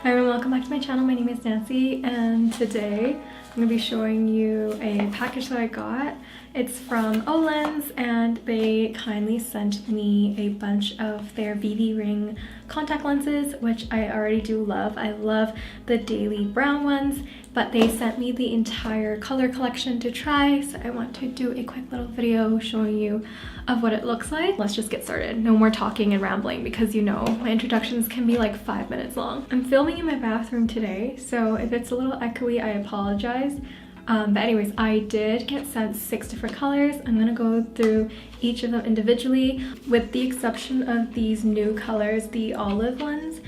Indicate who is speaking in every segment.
Speaker 1: Hi everyone, welcome back to my channel. My name is Nancy and today I'm going to be showing you a package that I got. It's from OLENS and they kindly sent me a bunch of their ViVi ring contact lenses, which I already do love. I love the daily brown ones, but they sent me the entire color collection to try, so I want to do a quick little video showing you of what it looks like. Let's just get started. No more talking and rambling because you know my introductions can be like 5 minutes long. I'm filming in my bathroom today, so if it's a little echoey, I apologize. But anyways, I did get sent 6 different colors. I'm gonna go through each of them individually, with the exception of these new colors, the olive ones.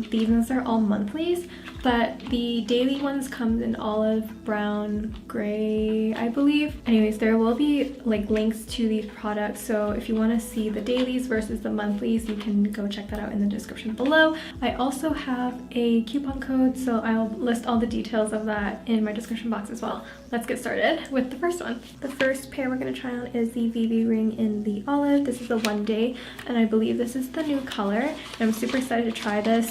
Speaker 1: These ones are all monthlies, but the daily ones come in olive, brown, gray, I believe. Anyways, there will be like links to these products, so if you want to see the dailies versus the monthlies, you can go check that out in the description below. I also have a coupon code, so I'll list all the details of that in my description box as well. Let's get started with the first one. The first pair we're going to try on is the ViVi ring in the olive. This is the 1 day, and I believe this is the new color. I'm super excited to try this.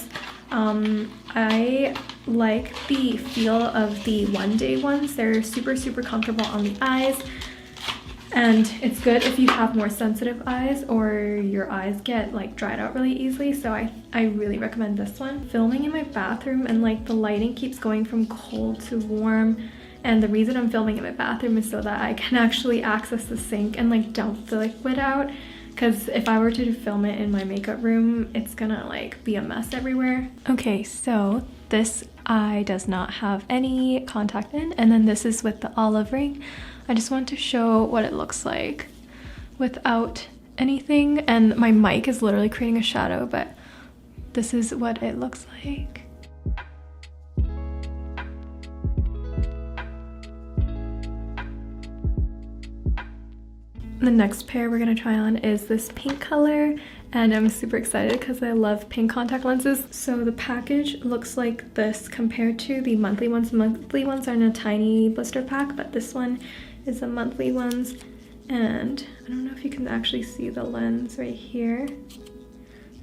Speaker 1: I like the feel of the 1 day ones. They're super comfortable on the eyes, and it's good if you have more sensitive eyes or your eyes get like dried out really easily, so I really recommend this one. Filming in my bathroom and like the lighting keeps going from cold to warm, and the reason I'm filming in my bathroom is so that I can actually access the sink and like dump the liquid out, because if I were to film it in my makeup room, it's gonna like be a mess everywhere. Okay, so this eye does not have any contact in, and then this is with the olive ring. I just want to show what it looks like without anything, and my mic is literally creating a shadow, but this is what it looks like. The next pair we're going to try on is this pink color, and I'm super excited because I love pink contact lenses. So the package looks like this compared to the monthly ones. The monthly ones are in a tiny blister pack, but this one is the monthly ones, and I don't know if you can actually see the lens right here.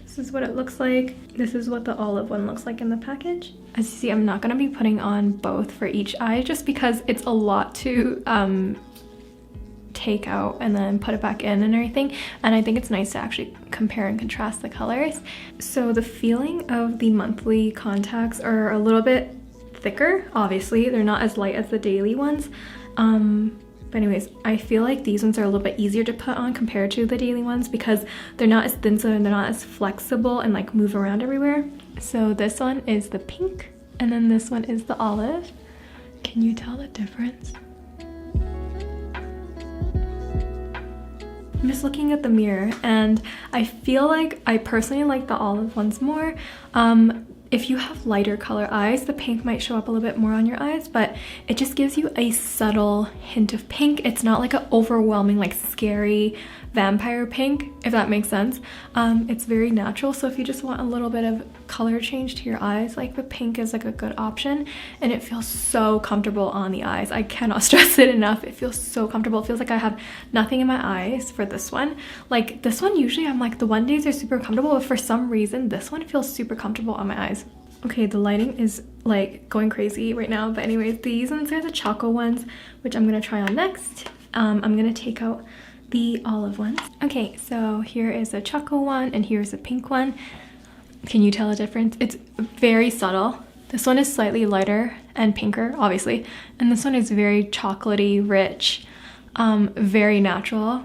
Speaker 1: This is what it looks like. This is what the olive one looks like in the package. As you see, I'm not going to be putting on both for each eye just because it's a lot to take out and then put it back in and everything, and I think it's nice to actually compare and contrast the colors. So the feeling of the monthly contacts are a little bit thicker. Obviously they're not as light as the daily ones, but anyways, I feel like these ones are a little bit easier to put on compared to the daily ones because they're not as thin, so they're not as flexible and like move around everywhere. So this one is the pink, and then this one is the olive. Can you tell the difference? I'm just looking at the mirror and I feel like I personally like the olive ones more. If you have lighter color eyes, the pink might show up a little bit more on your eyes, but it just gives you a subtle hint of pink. It's not like an overwhelming, like scary vampire pink, if that makes sense. It's very natural, so if you just want a little bit of color change to your eyes, like the pink is like a good option, and it feels so comfortable on the eyes. I cannot stress it enough. It feels so comfortable. It feels like I have nothing in my eyes for this one. Like this one, usually I'm like the 1 days are super comfortable, but for some reason this one feels super comfortable on my eyes. Okay, the lighting is like going crazy right now, but anyways, these ones are the Choco ones, which I'm gonna try on next. I'm gonna take out the olive ones. Okay, so here is a Choco one and here's a pink one. Can you tell the difference? It's very subtle. This one is slightly lighter and pinker, obviously, and this one is very chocolatey, rich, very natural.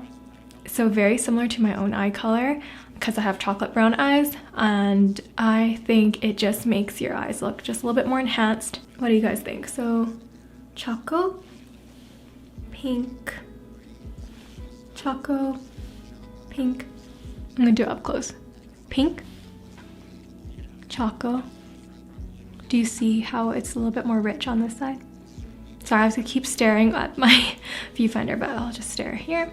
Speaker 1: So very similar to my own eye color because I have chocolate brown eyes, and I think it just makes your eyes look just a little bit more enhanced. What do you guys think? So Choco, pink, Choco, pink. I'm gonna do it up close. Pink, Choco. Do you see how it's a little bit more rich on this side? Sorry, I have to keep staring at my viewfinder, but I'll just stare here.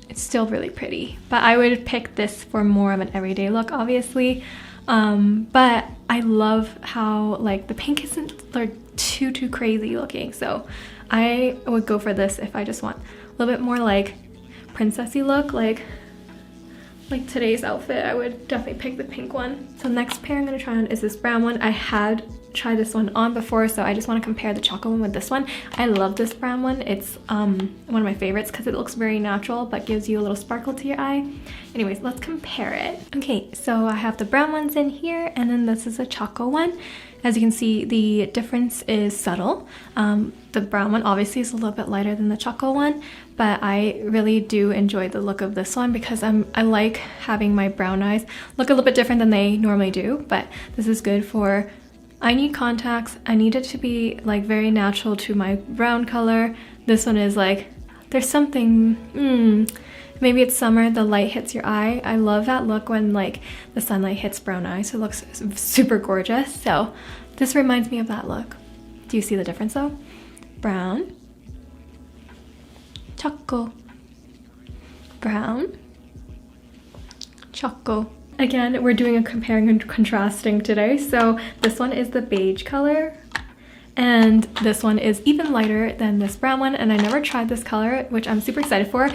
Speaker 1: It's still really pretty, but I would pick this for more of an everyday look, obviously. But I love how like the pink isn't like too crazy looking, so I would go for this if I just want a little bit more like princessy look, like like today's outfit, I would definitely pick the pink one. So next pair I'm gonna try on is this brown one. I had tried this one on before, so I just want to compare the choco one with this one. I love this brown one. It's one of my favorites because it looks very natural but gives you a little sparkle to your eye. Anyways, let's compare it. Okay, so I have the brown ones in here, and then this is a choco one. As you can see, the difference is subtle. The brown one obviously is a little bit lighter than the choco one, but I really do enjoy the look of this one because I like having my brown eyes look a little bit different than they normally do, but this is good for, I need contacts. I need it to be like very natural to my brown color. This one is like, there's something, maybe it's summer, the light hits your eye. I love that look when like the sunlight hits brown eyes, so it looks super gorgeous. So this reminds me of that look. Do you see the difference though? Brown, choco, brown, choco. Again, we're doing a comparing and contrasting today. So this one is the beige color, and this one is even lighter than this brown one, and I never tried this color, which I'm super excited for.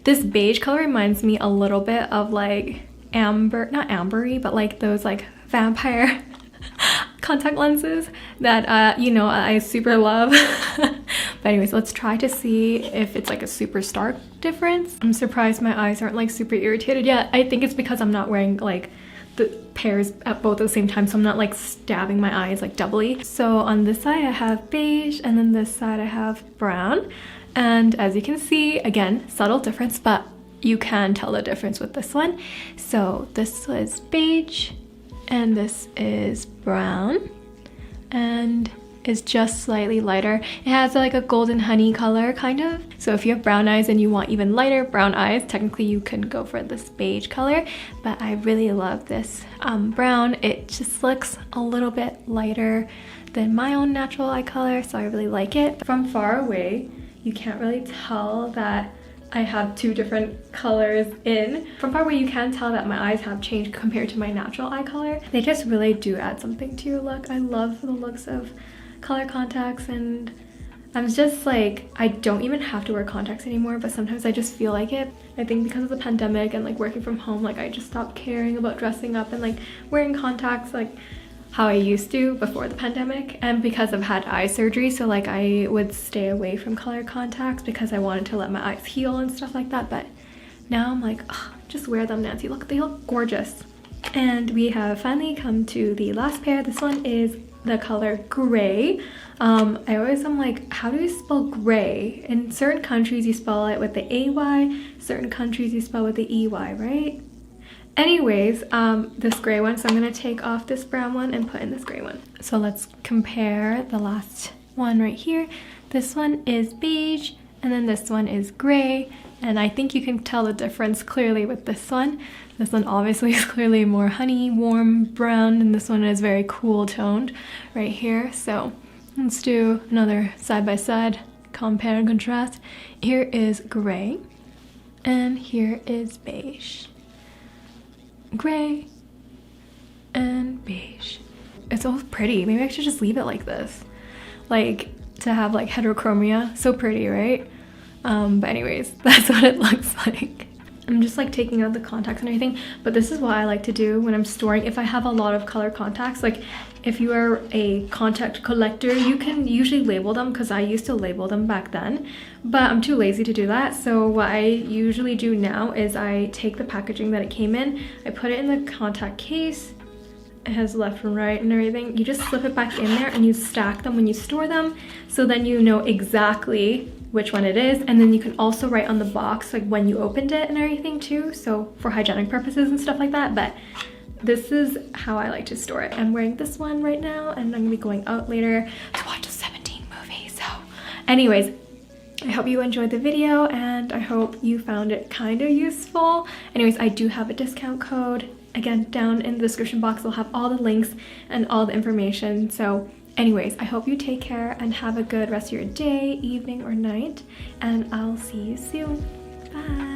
Speaker 1: This beige color reminds me a little bit of like amber, not ambery, but like those like vampire contact lenses that you know, I super love. But anyways, let's try to see if it's like a super stark difference. I'm surprised my eyes aren't like super irritated yet. I think it's because I'm not wearing like the pairs at both at the same time, so I'm not like stabbing my eyes like doubly. So on this side I have beige, and then this side I have brown. And as you can see, again, subtle difference, but you can tell the difference with this one. So this was beige, and this is brown, and is just slightly lighter. It has like a golden honey color kind of. So if you have brown eyes and you want even lighter brown eyes, technically you can go for this beige color, but I really love this brown. It just looks a little bit lighter than my own natural eye color, so I really like it. From far away, you can't really tell that I have two different colors in. From far away, you can tell that my eyes have changed compared to my natural eye color. They just really do add something to your look. I love the looks of color contacts, and I'm just like, I don't even have to wear contacts anymore, but sometimes I just feel like it. I think because of the pandemic and like working from home, like I just stopped caring about dressing up and like wearing contacts like how I used to before the pandemic. And because I've had eye surgery, so like I would stay away from color contacts because I wanted to let my eyes heal and stuff like that. But now I'm like, oh, just wear them, Nancy. Look, they look gorgeous. And we have finally come to the last pair. This one is the color gray. I always am like, how do you spell gray? In certain countries you spell it with the AY, certain countries you spell with the EY, right? Anyways, this gray one, so I'm gonna take off this brown one and put in this gray one. So let's compare the last one right here. This one is beige, and then this one is gray, and I think you can tell the difference clearly with this one. This one obviously is clearly more honey, warm brown, and this one is very cool toned right here. So let's do another side-by-side compare and contrast. Here is gray, and here is beige. Gray and beige. It's all pretty. Maybe I should just leave it like this, like to have like heterochromia. So pretty, right? But anyways, that's what it looks like. I'm just like taking out the contacts and everything, but this is what I like to do when I'm storing. If I have a lot of color contacts, like if you are a contact collector, you can usually label them, because I used to label them back then, but I'm too lazy to do that. So what I usually do now is I take the packaging that it came in, I put it in the contact case. It has left and right and everything. You just slip it back in there and you stack them when you store them, so then you know exactly which one it is. And then you can also write on the box like when you opened it and everything too, so for hygienic purposes and stuff like that. But this is how I like to store it. I'm wearing this one right now, and I'm gonna be going out later to watch a 17 movie. So anyways, I hope you enjoyed the video, and I hope you found it kind of useful. Anyways, I do have a discount code. Again, down in the description box, I'll have all the links and all the information. So anyways, I hope you take care and have a good rest of your day, evening, or night, and I'll see you soon. Bye.